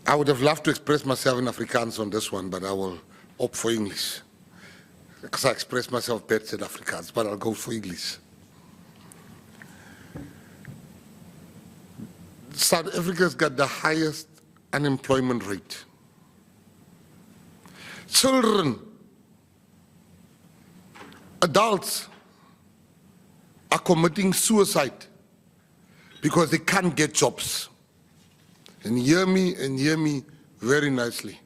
I would have loved to express myself in Afrikaans on this one, but I will opt for English. Because I express myself better in Afrikaans, but I'll go for English. South Africa's got the highest unemployment rate. Children, adults are committing suicide because they can't get jobs. And hear me very nicely.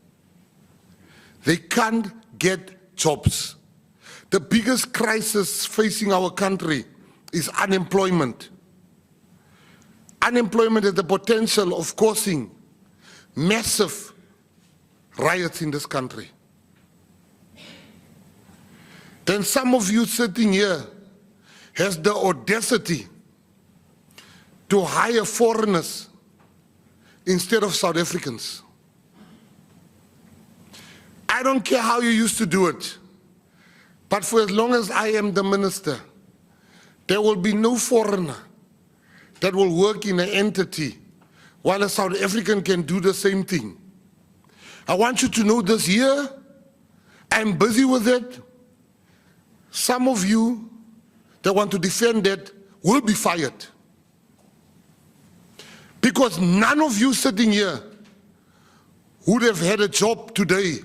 They can't get jobs. The biggest crisis facing our country is unemployment. Unemployment has the potential of causing massive riots in this country. Then some of you sitting here has the audacity to hire foreigners instead of South Africans. I don't care how you used to do it, but for as long as I am the minister, there will be no foreigner that will work in an entity while a South African can do the same thing. I want you to know this year, I'm busy with it. Some of you that want to defend that will be fired. Because none of you sitting here would have had a job today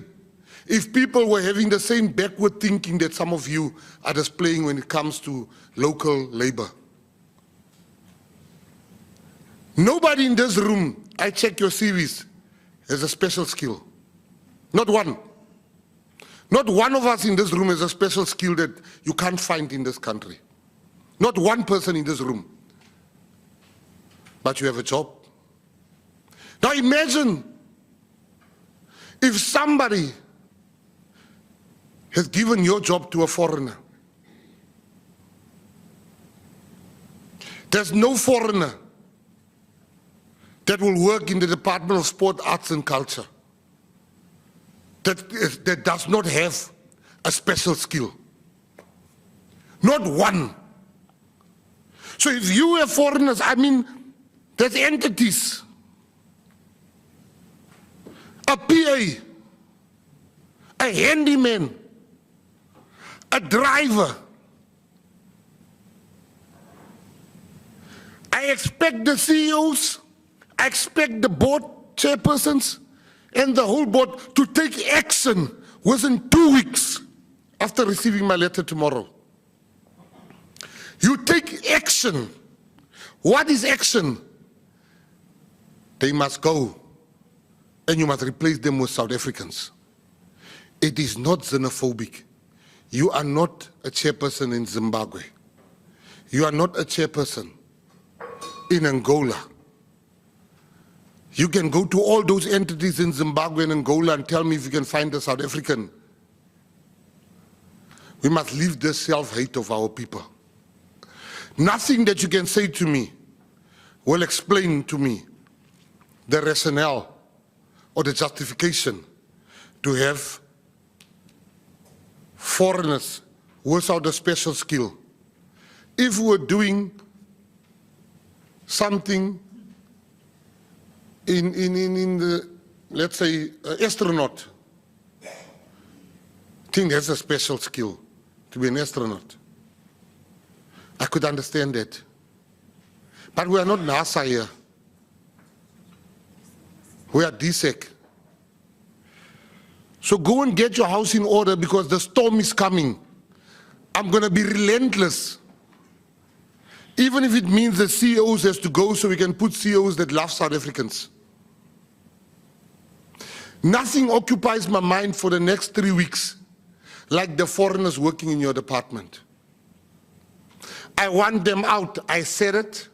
if people were having the same backward thinking that some of you are displaying when it comes to local labor. Nobody in this room, I check your CVs, has a special skill. Not one. Not one of us in this room has a special skill that you can't find in this country. Not one person in this room. But you have a job. Now imagine if somebody has given your job to a foreigner. There's no foreigner that will work in the Department of Sport, Arts and Culture that does not have a special skill. Not one. So if you have foreigners, I mean, there's entities, a PA, a handyman, a driver. I expect the CEOs, I expect the board chairpersons and the whole board to take action within 2 weeks after receiving my letter tomorrow. You take action. What is action? They must go and you must replace them with South Africans. It is not xenophobic. You are not a chairperson in Zimbabwe. You are not a chairperson in Angola. You can go to all those entities in Zimbabwe and Angola and tell me if you can find a South African. We must leave the self-hate of our people. Nothing that you can say to me will explain to me the rationale or the justification to have foreigners without a special skill. If we're doing something in the, let's say, astronaut, I think that's a special skill to be an astronaut. I could understand that. But we are not NASA here. We are DSEC. So go and get your house in order because the storm is coming. I'm going to be relentless. Even if it means the CEOs has to go so we can put CEOs that love South Africans. Nothing occupies my mind for the next 3 weeks like the foreigners working in your department. I want them out. I said it.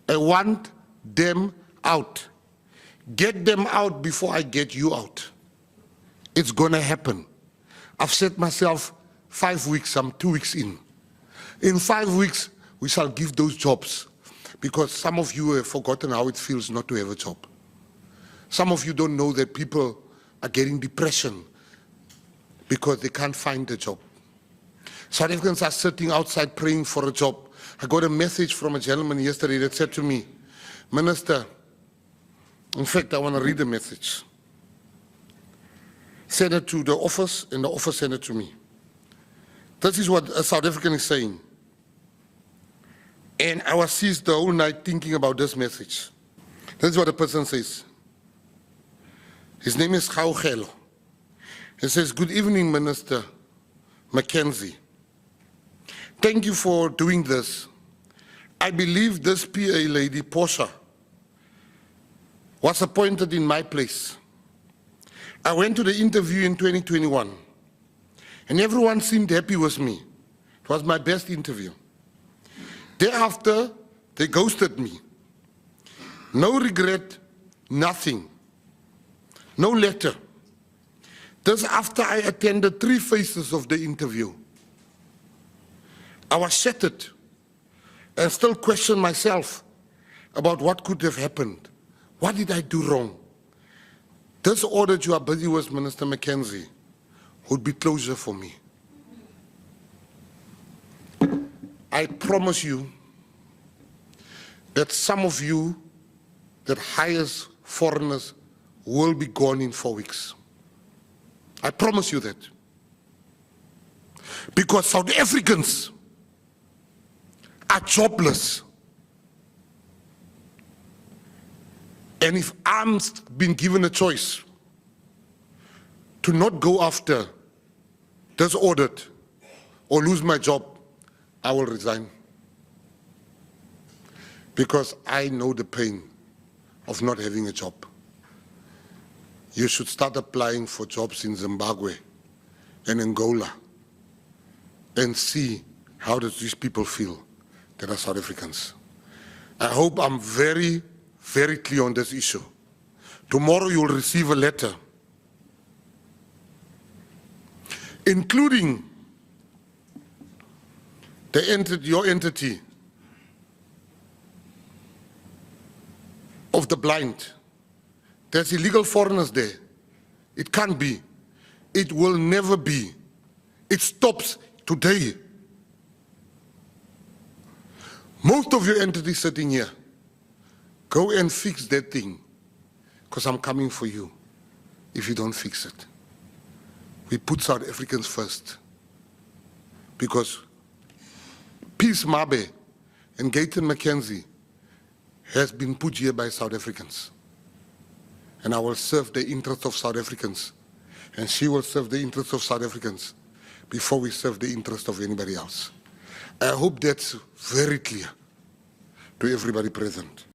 I want them out. Get them out before I get you out. It's going to happen. I've set myself 5 weeks, I'm 2 weeks in. In 5 weeks, we shall give those jobs because some of you have forgotten how it feels not to have a job. Some of you don't know that people are getting depression because they can't find a job. South Africans are sitting outside praying for a job. I got a message from a gentleman yesterday that said to me, Minister, In fact, I want to read the message. Send it to the office, and the office sent it to me. This is what a South African is saying. And I was seized the whole night thinking about this message. This is what the person says. His name is Gayton. He says, "Good evening, Minister McKenzie. Thank you for doing this. I believe this PA lady, Portia, was appointed in my place. I went to the interview in 2021, and everyone seemed happy with me. It was my best interview. Thereafter, they ghosted me. No regret, nothing. No letter. This after I attended 3 phases of the interview. I was shattered and still question myself about what could have happened. What did I do wrong? This audit you are busy with, Minister McKenzie, would be closure for me. I promise you that some of you that hires foreigners will be gone in 4 weeks. I promise you that. Because South Africans are jobless. And if I'm being given a choice to not go after this audit or lose my job, I will resign. Because I know the pain of not having a job. You should start applying for jobs in Zimbabwe and Angola and see how does these people feel that are South Africans. I hope I'm very, very clear on this issue. Tomorrow you'll receive a letter including your entity of the blind. There's illegal foreigners there. It can't be. It will never be. It stops today. Most of your entities sitting here, go and fix that thing, because I'm coming for you if you don't fix it. We put South Africans first, because Peace Mabe and Gayton McKenzie has been put here by South Africans. And I will serve the interests of South Africans, and she will serve the interests of South Africans before we serve the interest of anybody else. I hope that's very clear to everybody present.